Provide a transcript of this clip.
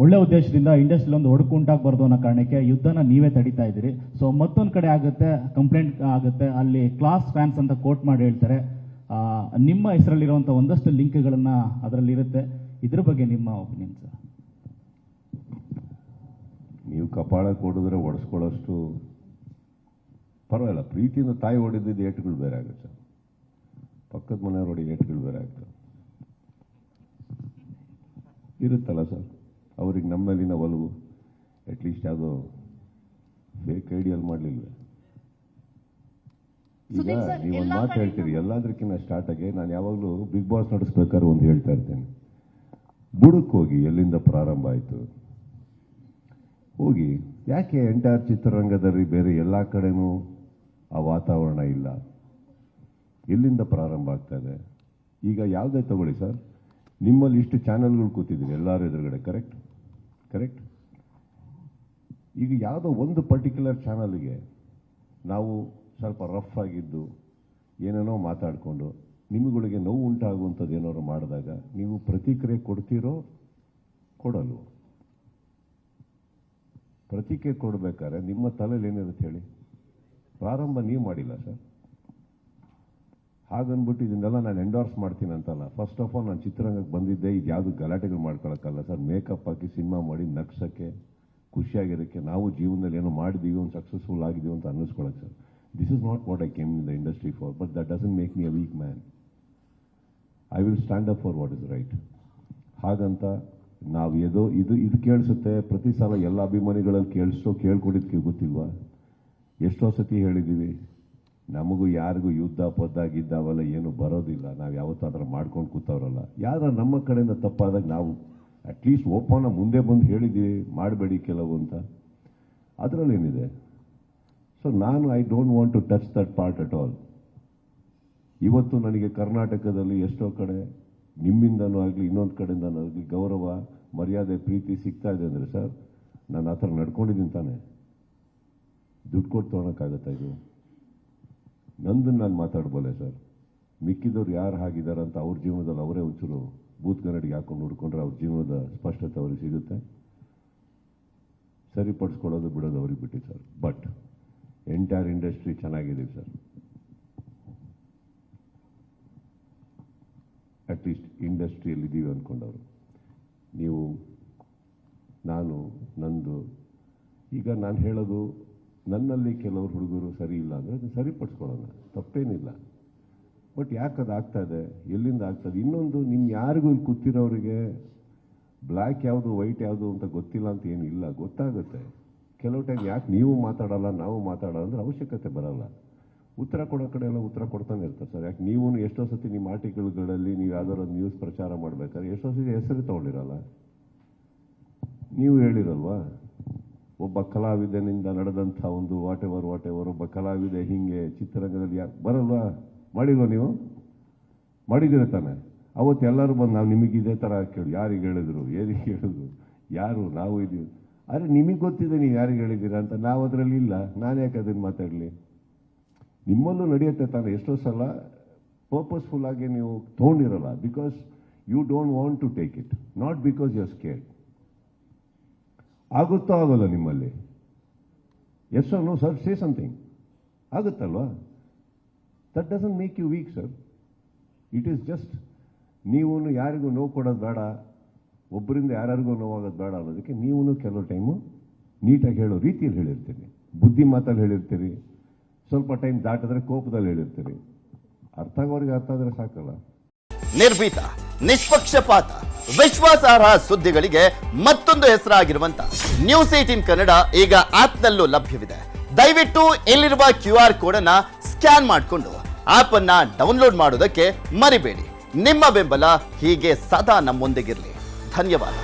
ಒಳ್ಳೆ ಉದ್ದೇಶದಿಂದ ಇಂಡಸ್ಟ್ರಿಯಲ್ಲಿ ಒಂದು ಒಡಕು ಉಂಟಾಗಬಾರ್ದು ಅನ್ನೋ ಕಾರಣಕ್ಕೆ ಯುದ್ಧನ ನೀವೇ ತಡೀತಾ ಇದ್ದೀರಿ. ಸೊ ಮತ್ತೊಂದು ಕಡೆ ಆಗುತ್ತೆ, ಕಂಪ್ಲೇಂಟ್ ಆಗುತ್ತೆ, ಅಲ್ಲಿ ಕ್ಲಾಸ್ ಫ್ಯಾನ್ಸ್ ಅಂತ ಕೋಟ್ ಮಾಡಿ ಹೇಳ್ತಾರೆ. ನಿಮ್ಮ ಹೆಸರಲ್ಲಿರುವಂಥ ಒಂದಷ್ಟು ಲಿಂಕ್ಗಳನ್ನು ಅದರಲ್ಲಿರುತ್ತೆ. ಇದ್ರ ಬಗ್ಗೆ ನಿಮ್ಮ ಒಪಿನಿಯನ್ ಸರ್? ನೀವು ಕಪಾಳ ಕೊಡಿದ್ರೆ ಒಡಿಸ್ಕೊಳ್ಳೋಷ್ಟು ಪರವಾಗಿಲ್ಲ. ಪ್ರೀತಿಯಿಂದ ತಾಯಿ ಹೊಡೆದಿದ್ದು ಏಟುಗಳು ಬೇರೆ ಆಗುತ್ತೆ, ಪಕ್ಕದ ಮನೆಯವ್ರು ಹೊಡಿ ಏಟುಗಳು ಬೇರೆ ಆಗ್ತವೆ ಇರುತ್ತಲ್ಲ ಸರ್. ಅವ್ರಿಗೆ ನಮ್ಮ ಮೇಲಿನ ಒಲವು ಅಟ್ಲೀಸ್ಟ್ ಯಾವುದೋ ಫೇಕ್ ಐಡಿಯಲ್ ಮಾಡಲಿಲ್ವೇ? ಈಗ ನೀವೊಂದು ಮಾತು ಹೇಳ್ತೀರಿ, ಎಲ್ಲದಕ್ಕಿಂತ ಸ್ಟಾರ್ಟ್ ಆಗಿ ನಾನು ಯಾವಾಗಲೂ ಬಿಗ್ ಬಾಸ್ ನಡೆಸ್ಬೇಕಾದ್ರೆ ಒಂದು ಹೇಳ್ತಾ ಇರ್ತೇನೆ, ಬುಡಕ್ಕೆ ಹೋಗಿ ಎಲ್ಲಿಂದ ಪ್ರಾರಂಭ ಆಯಿತು ಹೋಗಿ. ಯಾಕೆ ಎಂಟೈರ್ ಚಿತ್ರರಂಗದಲ್ಲಿ ಬೇರೆ ಎಲ್ಲ ಕಡೆನೂ ಆ ವಾತಾವರಣ ಇಲ್ಲ? ಎಲ್ಲಿಂದ ಪ್ರಾರಂಭ ಆಗ್ತದೆ? ಈಗ ಯಾವುದೇ ತಗೊಳ್ಳಿ ಸರ್, ನಿಮ್ಮಲ್ಲಿ ಇಷ್ಟು ಚಾನೆಲ್ಗಳು ಕೂತಿದ್ದೀವಿ ಎಲ್ಲರೂ ಎದುರುಗಡೆ, ಕರೆಕ್ಟ್ ಕರೆಕ್ಟ್. ಈಗ ಯಾವುದೋ ಒಂದು ಪರ್ಟಿಕ್ಯುಲರ್ ಚಾನಲ್ಗೆ ನಾವು ಸ್ವಲ್ಪ ರಫ್ ಆಗಿದ್ದು ಏನೇನೋ ಮಾತಾಡಿಕೊಂಡು ನಿಮ್ಮಗಳಿಗೆ ನೋವು ಉಂಟಾಗುವಂಥದ್ದು ಏನಾದ್ರು ಮಾಡಿದಾಗ ನೀವು ಪ್ರತಿಕ್ರಿಯೆ ಕೊಡ್ತೀರೋ ಕೊಡಲ್ವೋ? ಪ್ರತಿಕ್ರಿಯೆ ಕೊಡಬೇಕಾದ್ರೆ ನಿಮ್ಮ ತಲೆಯಲ್ಲಿ ಏನಿರುತ್ತೆ ಹೇಳಿ? ಪ್ರಾರಂಭ ನೀವು ಮಾಡಿಲ್ಲ ಸರ್. ಹಾಗನ್ಬಿಟ್ಟು ಇದನ್ನೆಲ್ಲ ನಾನು ಎಂಡೋರ್ಸ್ ಮಾಡ್ತೀನಿ ಅಂತಲ್ಲ. ಫಸ್ಟ್ ಆಫ್ ಆಲ್ ನಾನು ಚಿತ್ರರಂಗಕ್ಕೆ ಬಂದಿದ್ದೆ ಇದು ಯಾವುದು ಗಲಾಟೆಗಳು ಮಾಡ್ಕೊಳಕ್ಕಲ್ಲ ಸರ್. ಮೇಕಪ್ ಹಾಕಿ ಸಿನಿಮಾ ಮಾಡಿ ನಗ್ಸೋಕ್ಕೆ, ಖುಷಿಯಾಗಿರೋಕ್ಕೆ, ನಾವು ಜೀವನದಲ್ಲಿ ಏನೋ ಮಾಡಿದ್ದೀವಿ, ಒಂದು ಸಕ್ಸಸ್ಫುಲ್ ಆಗಿದ್ದೀವಿ ಅಂತ ಅನ್ನಿಸ್ಕೊಳಕ್ಕೆ sir. This is not what I came in the industry for, but that doesn't make me a weak man. I will stand up for what is right. ಹಾಗಂತ ನಾವು ಇದು ಕೇಳಿಸುತ್ತೆ ಪ್ರತಿ ಸಲ ಎಲ್ಲ ಅಭಿಮಾನಿಗಳಲ್ಲಿ ಕೇಳ್ಕೊಂಡಿದ್ದಕ್ಕೆ ಗೊತ್ತಿಲ್ವಾ? ಎಷ್ಟೋ ಸತಿ ಹೇಳಿದ್ದೀವಿ, ನಮಗೂ ಯಾರಿಗೂ ಯುದ್ಧ ಪದ್ದಾಗಿದ್ದಾವೆಲ್ಲ ಏನು ಬರೋದಿಲ್ಲ. ನಾವು ಯಾವತ್ತಾದ್ರೂ ಮಾಡ್ಕೊಂಡು ಕೂತವ್ರಲ್ಲ. ಯಾರ ನಮ್ಮ ಕಡೆಯಿಂದ ತಪ್ಪಾದಾಗ ನಾವು ಅಟ್ಲೀಸ್ಟ್ ಓಪನ್ ಮುಂದೆ ಬಂದು ಹೇಳಿದ್ದೀವಿ ಮಾಡಬೇಡಿ ಕೆಲವು ಅಂತ. ಅದರಲ್ಲೇನಿದೆ? ಸೊ ನಾನು I don't want to touch that part at all. ಇವತ್ತು ನನಗೆ ಕರ್ನಾಟಕದಲ್ಲಿ ಎಷ್ಟೋ ಕಡೆ ನಿಮ್ಮಿಂದನೂ ಆಗಲಿ ಇನ್ನೊಂದು ಕಡೆಯಿಂದನೂ ಆಗಲಿ ಗೌರವ, ಮರ್ಯಾದೆ, ಪ್ರೀತಿ ಸಿಗ್ತಾ ಇದೆ ಅಂದರೆ ಸರ್ ನಾನು ಆ ಥರ ನಡ್ಕೊಂಡಿದ್ದೀನಿ ತಾನೆ. ದುಡ್ಡು ಕೊಟ್ಟು ತೊಗೊಳಕ್ಕಾಗತ್ತಾ ಇದು? ನಂದನ್ನು ನಾನು ಮಾತಾಡ್ಬೋಲೆ ಸರ್. ಮಿಕ್ಕಿದವ್ರು ಯಾರು ಹಾಗಿದ್ದಾರೆ ಅಂತ ಅವ್ರ ಜೀವನದಲ್ಲಿ ಅವರೇ ಒಂಚೂರು ಬೂತ್ ಕನ್ನಡಿಗೆ ಹಾಕೊಂಡು ಹುಡ್ಕೊಂಡ್ರೆ ಅವ್ರ ಜೀವನದ ಸ್ಪಷ್ಟತೆ ಅವ್ರಿಗೆ ಸಿಗುತ್ತೆ. ಸರಿಪಡಿಸ್ಕೊಳ್ಳೋದು ಬಿಡೋದು ಅವ್ರಿಗೆ ಬಿಟ್ಟು ಸರ್. ಬಟ್ ಎಂಟೈರ್ ಇಂಡಸ್ಟ್ರಿ ಚೆನ್ನಾಗಿದೆ ಸರ್. ಅಟ್ಲೀಸ್ಟ್ ಇಂಡಸ್ಟ್ರಿಯಲ್ಲಿ ಇದ್ದೀವಿ ಅಂದ್ಕೊಂಡವರು ನೀವು, ನಾನು, ನಂದು. ಈಗ ನಾನು ಹೇಳೋದು ನನ್ನಲ್ಲಿ ಕೆಲವರು ಹುಡುಗರು ಸರಿ ಇಲ್ಲ ಅಂದರೆ ಅದನ್ನು ಸರಿಪಡಿಸ್ಕೊಳ್ಳೋಣ, ತಪ್ಪೇನಿಲ್ಲ. ಬಟ್ ಯಾಕೆ ಅದು ಆಗ್ತಾಯಿದೆ, ಎಲ್ಲಿಂದ ಆಗ್ತದೆ? ಇನ್ನೊಂದು, ನಿಮ್ಮ ಯಾರಿಗೂ ಇಲ್ಲಿ ಕೂತಿರೋರಿಗೆ ಬ್ಲ್ಯಾಕ್ ಯಾವುದು ವೈಟ್ ಯಾವುದು ಅಂತ ಗೊತ್ತಿಲ್ಲ ಅಂತ ಏನಿಲ್ಲ, ಗೊತ್ತಾಗುತ್ತೆ. ಕೆಲವು ಟೈಮ್ ಯಾಕೆ ನೀವು ಮಾತಾಡಲ್ಲ ನಾವು ಮಾತಾಡೋಲ್ಲ ಅಂದರೆ ಅವಶ್ಯಕತೆ ಬರಲ್ಲ. ಉತ್ತರ ಕೊಡೋ ಕಡೆ ಎಲ್ಲ ಉತ್ತರ ಕೊಡ್ತಾನೆ ಇರ್ತಾರೆ ಸರ್. ಯಾಕೆ ನೀವು ಎಷ್ಟೋ ಸತಿ ನಿಮ್ಮ ಆರ್ಟಿಕಲ್ಗಳಲ್ಲಿ ನೀವು ಯಾವ್ದಾದ್ರು ನ್ಯೂಸ್ ಪ್ರಚಾರ ಮಾಡಬೇಕಾದ್ರೆ ಎಷ್ಟೋ ಸತಿ ಹೆಸರು ತೊಗೊಂಡಿರಲ್ಲ. ನೀವು ಹೇಳಿರಲ್ವಾ, ಒಬ್ಬ ಕಲಾವಿದನಿಂದ ನಡೆದಂಥ ಒಂದು ವಾಟ್ ಎವರ್ ಒಬ್ಬ ಕಲಾವಿದ ಹಿಂಗೆ ಚಿತ್ರರಂಗದಲ್ಲಿ ಬರಲ್ವಾ? ಮಾಡಿಲ್ವ ನೀವು? ಮಾಡಿದ್ದೀರ ತಾನೆ. ಅವತ್ತು ಎಲ್ಲರೂ ಬಂದು ನಾವು ನಿಮಗೆ ಇದೇ ಥರ ಕೇಳಿ ಯಾರಿಗೆ ಹೇಳಿದ್ರು, ಏನಿಗೆ ಹೇಳಿದ್ರು, ಯಾರು ನಾವು ಇದ್ದೀವಿ. ಆದರೆ ನಿಮಗೆ ಗೊತ್ತಿದೆ ನೀವು ಯಾರಿಗೆ ಹೇಳಿದ್ದೀರಾ ಅಂತ. ನಾವು ಅದರಲ್ಲಿ ಇಲ್ಲ, ನಾನು ಯಾಕೆ ಅದನ್ನು ಮಾತಾಡಲಿ? ನಿಮ್ಮಲ್ಲೂ ನಡೆಯುತ್ತೆ ತಾನೆ. ಎಷ್ಟೋ ಸಲ ಪರ್ಪಸ್ಫುಲ್ ಆಗಿ ನೀವು ತೊಗೊಂಡಿರಲ್ಲ, because you don't want to take it, not because you are scared. ಆಗುತ್ತೋ ಆಗೋಲ್ಲ ನಿಮ್ಮಲ್ಲಿ? Yes or no sir, say something. ಆಗುತ್ತಲ್ವಾ? That doesn't make you weak sir. It is just ನೀವು ಯಾರಿಗೂ ನೋವು ಕೊಡೋದು ಬೇಡ, ಒಬ್ಬರಿಂದ ಯಾರಿಗೂ ನೋವಾಗೋದು ಬೇಡ ಅನ್ನೋದಕ್ಕೆ ನೀವು ಕೆಲವು ಟೈಮು ನೀಟಾಗಿ ಹೇಳೋ ರೀತಿಯಲ್ಲಿ ಹೇಳಿರ್ತೀರಿ, ಬುದ್ಧಿ ಮಾತಲ್ಲಿ ಹೇಳಿರ್ತೀರಿ, ಸ್ವಲ್ಪ ಟೈಮ್ ದಾಟಿದ್ರೆ ಕೋಪದಲ್ಲಿ ಹೇಳಿರ್ತೀರಿ. ಅರ್ಥ ಆಗೋರಿಗೆ ಅರ್ಥ ಆದರೆ ಸಾಕಲ್ಲ. ನಿರ್ಭೀತ, ನಿಷ್ಪಕ್ಷಪಾತ, ವಿಶ್ವಾಸಾರ್ಹ ಸುದ್ದಿಗಳಿಗೆ ಮತ್ತೊಂದು ಹೆಸರಾಗಿರುವಂತ ನ್ಯೂಸ್ 18 ಕನ್ನಡ ಈಗ ಆಪ್ನಲ್ಲೂ ಲಭ್ಯವಿದೆ. ದಯವಿಟ್ಟು ಇಲ್ಲಿರುವ QR ಕೋಡ್ ಅನ್ನ ಸ್ಕ್ಯಾನ್ ಮಾಡಿಕೊಂಡು ಆಪ್ ಅನ್ನ ಡೌನ್ಲೋಡ್ ಮಾಡೋದಕ್ಕೆ ಮರಿಬೇಡಿ. ನಿಮ್ಮ ಬೆಂಬಲ ಹೀಗೆ ಸದಾ ನಮ್ಮೊಂದಿಗಿರಲಿ. ಧನ್ಯವಾದ.